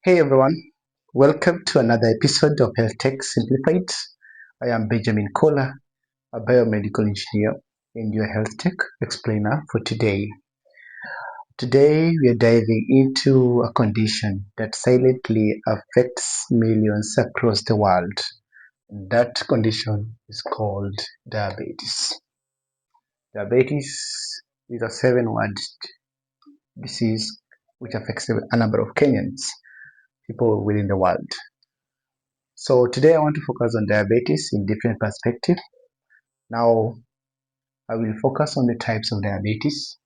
Hey everyone, welcome to another episode of Health Tech Simplified. I am Benjamin Kola, a biomedical engineer and your health tech explainer for today. Today we are diving into a condition that silently affects millions across the world. And that condition is called diabetes. Diabetes is a seven-word disease which affects a number of Kenyans, people within the world. So today I want to focus on diabetes in different perspectives. Now I will focus on the types of diabetes.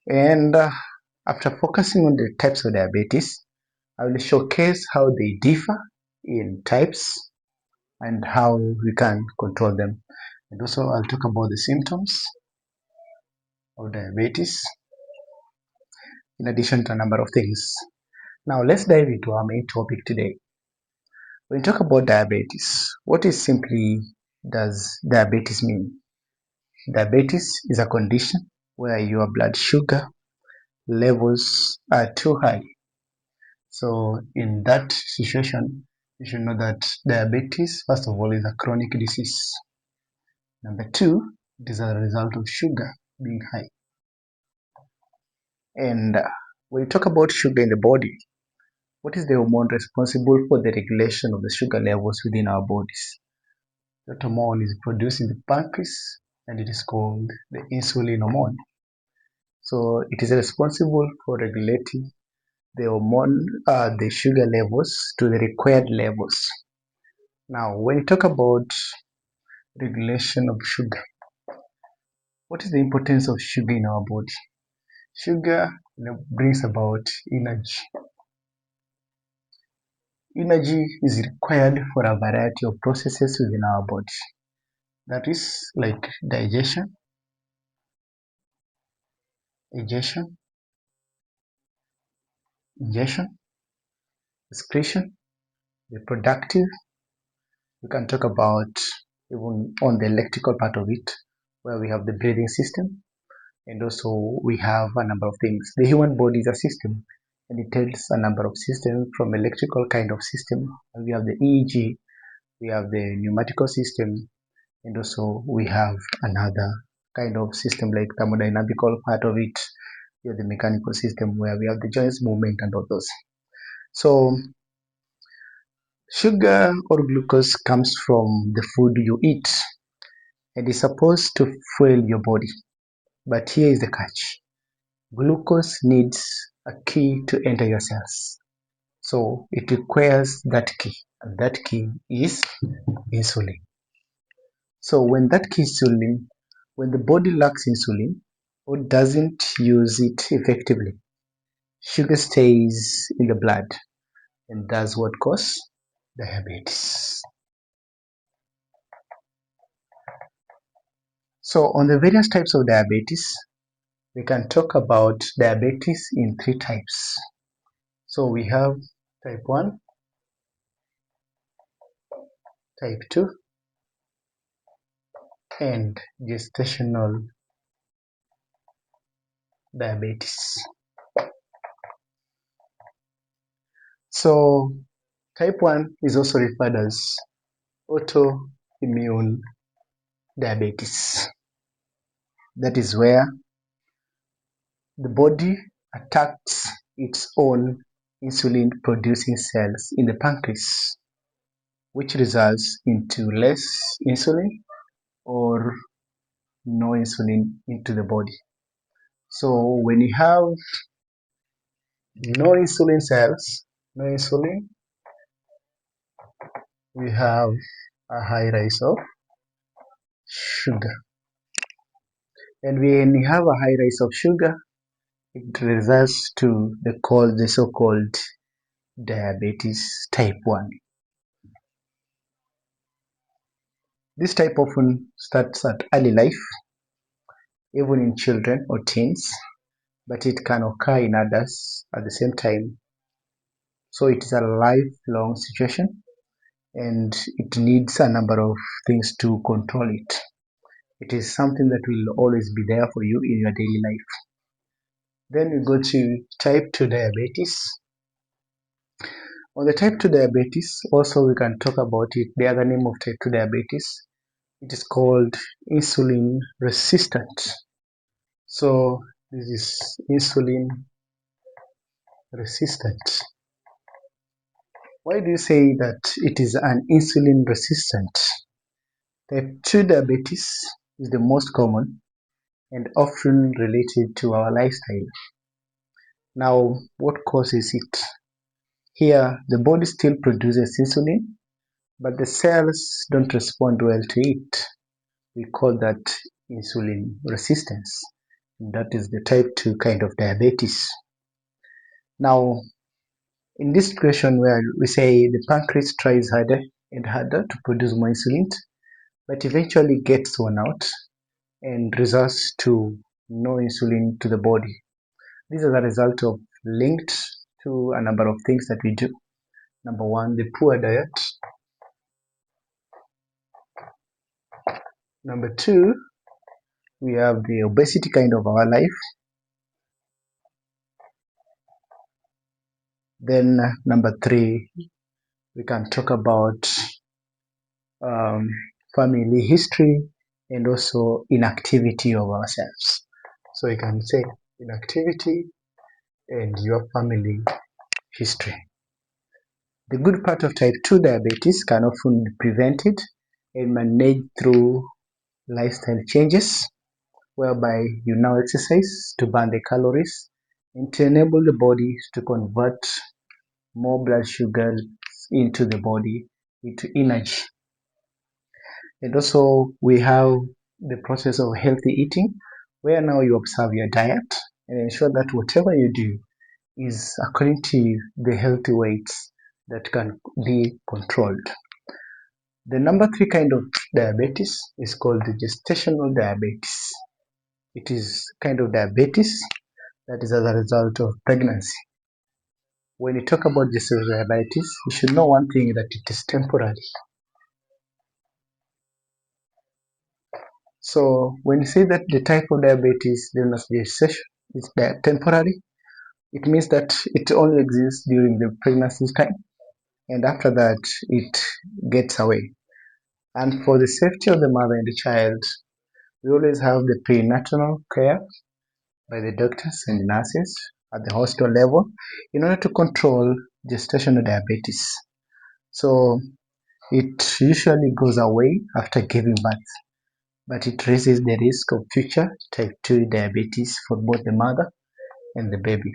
And after focusing on the types of diabetes, I will showcase how they differ in types and how we can control them. And also I'll talk about the symptoms of diabetes in addition to a number of things. Now let's dive into our main topic today. When we talk about diabetes, what is simply does diabetes mean? Diabetes is a condition where your blood sugar levels are too high. So in that situation, you should know that diabetes, first of all, is a chronic disease. Number two, it is a result of sugar being high. And when you talk about sugar in the body, what is the hormone responsible for the regulation of the sugar levels within our bodies? That hormone is produced in the pancreas and it is called the insulin hormone. So it is responsible for regulating the sugar levels to the required levels. Now, when you talk about regulation of sugar, what is the importance of sugar in our body? Sugar brings about energy. Energy is required for a variety of processes within our body. That is like digestion, ingestion, excretion, reproductive. We can talk about even on the electrical part of it, where we have the breathing system, and also we have a number of things. The human body is a system, and it tells a number of systems from electrical kind of system. We have the EEG, we have the pneumatical system, and also we have another kind of system like thermodynamical part of it. We have the mechanical system where we have the joints movement and all those. So sugar or glucose comes from the food you eat and is supposed to fuel your body. But here is the catch. Glucose needs a key to enter your cells. So it requires that key, and that key is insulin. So when the body lacks insulin or doesn't use it effectively, sugar stays in the blood and that's what causes diabetes. So on the various types of diabetes, we can talk about diabetes in three types. So we have type 1, type 2, and gestational diabetes. So type 1 is also referred as autoimmune diabetes. That is where the body attacks its own insulin producing cells in the pancreas, which results into less insulin or no insulin into the body. So when you have no insulin cells, no insulin, we have a high rise of sugar. And when you have a high rise of sugar, it results to the so-called diabetes type 1. This type often starts at early life, even in children or teens, but it can occur in adults at the same time. So it is a lifelong situation and it needs a number of things to control it. It is something that will always be there for you in your daily life. Then we go to type 2 diabetes. On the type 2 diabetes, also we can talk about it. The other name of type 2 diabetes, it is called insulin resistant. So this is insulin resistant. Why do you say that it is an insulin resistant? Type 2 diabetes is the most common and often related to our lifestyle. Now, what causes it? Here, the body still produces insulin, but the cells don't respond well to it. We call that insulin resistance. That is the type 2 kind of diabetes. Now, in this situation where we say the pancreas tries harder and harder to produce more insulin, but eventually gets worn out and results to no insulin to the body. This is a result of linked to a number of things that we do. Number one, the poor diet. Number two, we have the obesity kind of our life. Then number three, we can talk about family history and also inactivity of ourselves. So you can say inactivity and your family history. The good part of type 2 diabetes can often be prevented and managed through lifestyle changes, whereby you now exercise to burn the calories and to enable the body to convert more blood sugar into the body into energy. And also we have the process of healthy eating, where now you observe your diet and ensure that whatever you do is according to the healthy weights that can be controlled. The number three kind of diabetes is called the gestational diabetes. It is kind of diabetes that is as a result of pregnancy. When you talk about gestational diabetes, you should know one thing, that it is temporary. So when you say that the type of diabetes known as gestation is temporary, it means that it only exists during the pregnancy time, and after that it gets away. And for the safety of the mother and the child, we always have the prenatal care by the doctors and nurses at the hospital level in order to control gestational diabetes. So it usually goes away after giving birth, but it raises the risk of future type 2 diabetes for both the mother and the baby.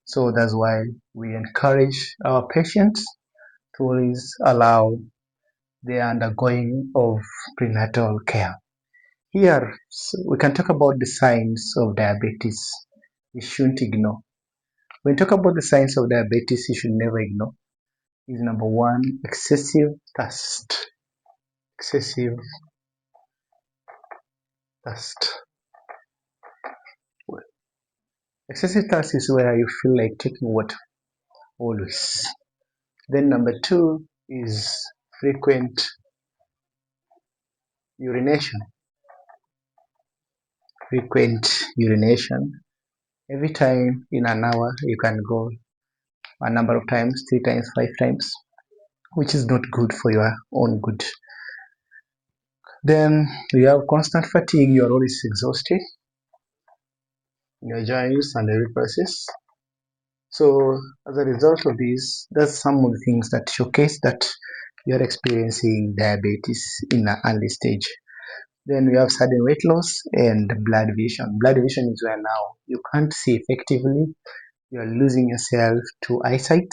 So that's why we encourage our patients to always allow the undergoing of prenatal care. Here, we can talk about the signs of diabetes you shouldn't ignore. When you talk about the signs of diabetes you should never ignore, is number one, excessive thirst. Excessive thirst. Excessive thirst is where you feel like taking water always. Then number two is frequent urination. Frequent urination. Every time in an hour you can go a number of times, 3 times, 5 times, which is not good for your own good. Then you have constant fatigue, you are always exhausted in your joints and every process. So as a result of this, that's some of the things that showcase that you are experiencing diabetes in an early stage. Then we have sudden weight loss and blood vision. Blood vision is where now you can't see effectively, you are losing yourself to eyesight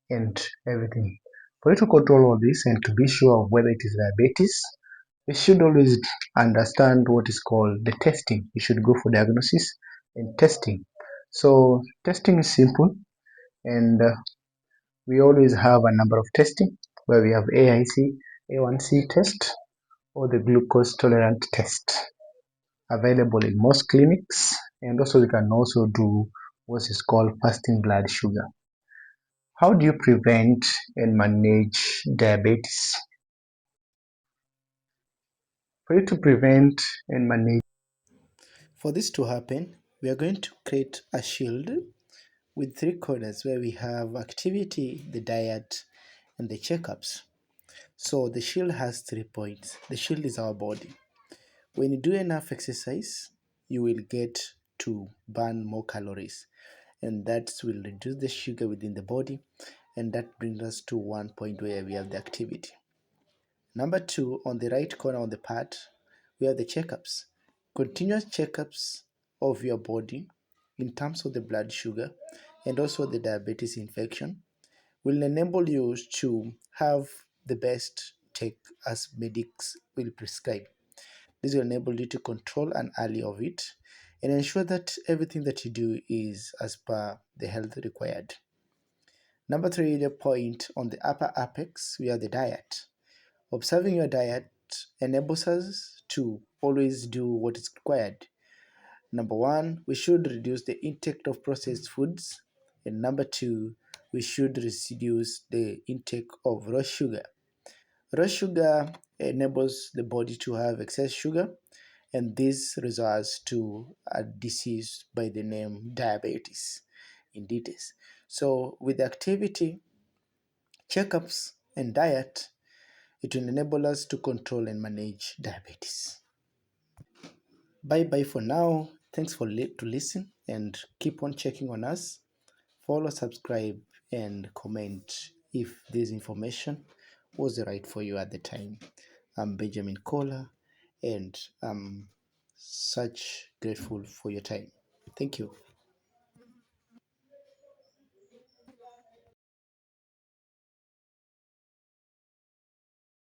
and everything. For you to control all this and to be sure of whether it is diabetes, we should always understand what is called the testing. You should go for diagnosis and testing. So testing is simple, and we always have a number of testing where we have AIC, A1C test, or the glucose tolerant test, available in most clinics. And also we can also do what is called fasting blood sugar. How do you prevent and manage diabetes? For you to prevent and manage. For this to happen, we are going to create a shield with three corners where we have activity, the diet, and the checkups. So the shield has 3 points. The shield is our body. When you do enough exercise, you will get to burn more calories, and that will reduce the sugar within the body, and that brings us to one point where we have the activity. Number two, on the right corner on the part, we have the checkups. Continuous checkups of your body in terms of the blood sugar and also the diabetes infection will enable you to have the best take as medics will prescribe. This will enable you to control an early of it and ensure that everything that you do is as per the health required. Number three, the point on the upper apex, we have the diet. Observing your diet enables us to always do what is required. Number one, we should reduce the intake of processed foods. And number two, we should reduce the intake of raw sugar. Raw sugar enables the body to have excess sugar, and this results to a disease by the name diabetes in details. So, with activity, checkups, and diet, it will enable us to control and manage diabetes. Bye bye for now. Thanks for to listen and keep on checking on us. Follow, subscribe, and comment if this information was right for you at the time. I'm Benjamin Kola, and I'm such grateful for your time. Thank you.